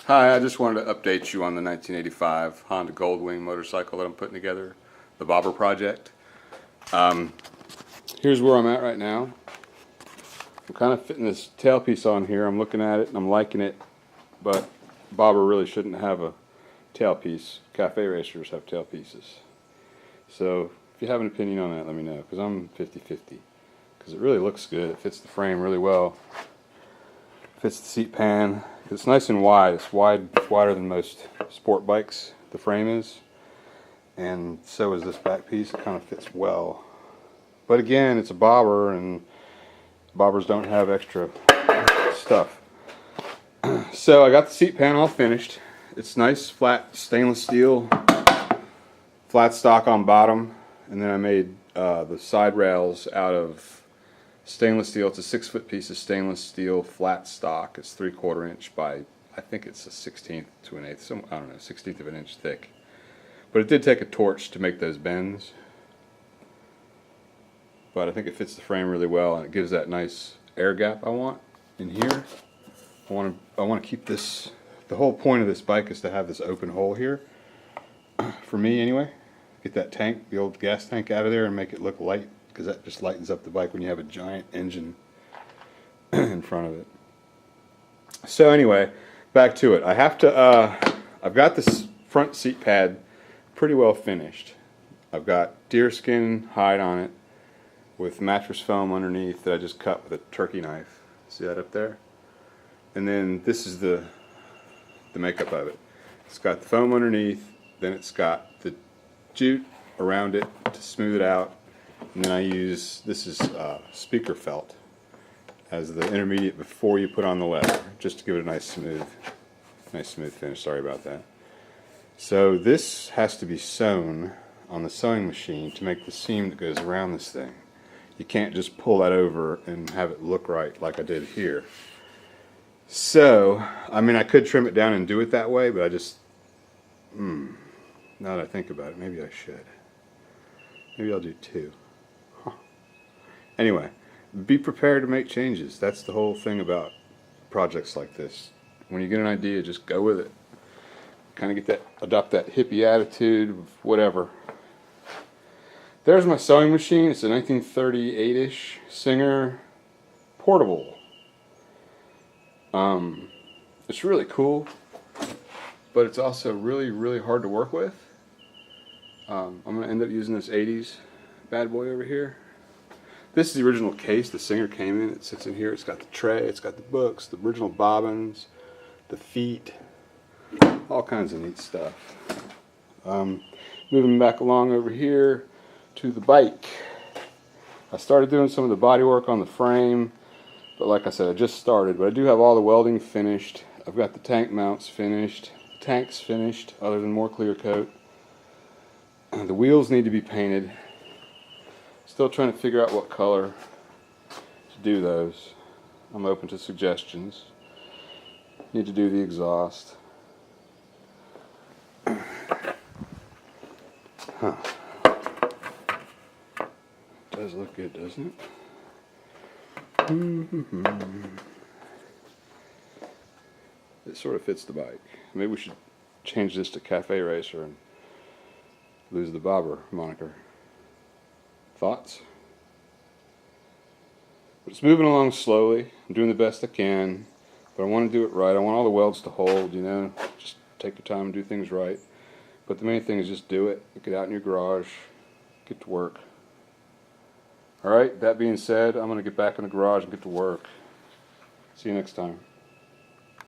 Hi, I just wanted to update you on the 1985 Honda Goldwing motorcycle that I'm putting together, the Bobber project. Here's where I'm at right now. I'm kind of fitting this tailpiece on here. I'm looking at it and I'm liking it, but Bobber really shouldn't have a tailpiece. Cafe racers have tailpieces. So if you have an opinion on that, let me know, because I'm 50-50. Because it really looks good. It fits the frame really well. Fits the seat pan. It's nice and wide. It's wider than most sport bikes, the frame is. And so is this back piece. It kind of fits well. But again, it's a bobber, and bobbers don't have extra stuff. So I got the seat pan all finished. It's nice, flat stainless steel, flat stock on bottom. And then I made the side rails out of stainless steel. It's a 6-foot piece of stainless steel flat stock. It's 3/4 inch by, I think it's a 1/16 to an eighth, some, I don't know, 1/16 of an inch thick. But it did take a torch to make those bends. But I think it fits the frame really well, and it gives that nice air gap I want in here. I want to keep this. The whole point of this bike is to have this open hole here. For me, anyway. Get that tank, the old gas tank, out of there and make it look light, because that just lightens up the bike when you have a giant engine in front of it. So anyway, back to it. I have to. I've got this front seat pad pretty well finished. I've got deerskin hide on it with mattress foam underneath that I just cut with a turkey knife. See that up there? And then this is the makeup of it. It's got the foam underneath, then it's got the jute around it to smooth it out, and then I use, this is speaker felt as the intermediate before you put on the leather, just to give it a nice smooth finish. Sorry about that. So this has to be sewn on the sewing machine to make the seam that goes around this thing. You can't just pull that over and have it look right like I did here. So, I mean, I could trim it down and do it that way, but I just, now that I think about it, maybe I should. Maybe I'll do two. Huh. Anyway, be prepared to make changes. That's the whole thing about projects like this. When you get an idea, just go with it. Kind of get that, adopt that hippie attitude, whatever. There's my sewing machine. It's a 1938-ish Singer portable. It's really cool, but it's also really, really hard to work with. I'm going to end up using this 80s bad boy over here. This is the original case the Singer came in. It sits in here. It's got the tray, it's got the books, the original bobbins, the feet, all kinds of neat stuff. Moving back along over here to the bike. I started doing some of the body work on the frame, but like I said, I just started. But I do have all the welding finished. I've got the tank mounts finished, the tank's finished, other than more clear coat. The wheels need to be painted. Still trying to figure out what color to do those. I'm open to suggestions. Need to do the exhaust. Huh. Does look good, doesn't it? It sort of fits the bike. Maybe we should change this to Cafe Racer and lose the bobber moniker. Thoughts? But it's moving along slowly. I'm doing the best I can, but I want to do it right. I want all the welds to hold, you know. Just take your time and do things right. But the main thing is just do it. Get out in your garage. Get to work. Alright, that being said, I'm going to get back in the garage and get to work. See you next time.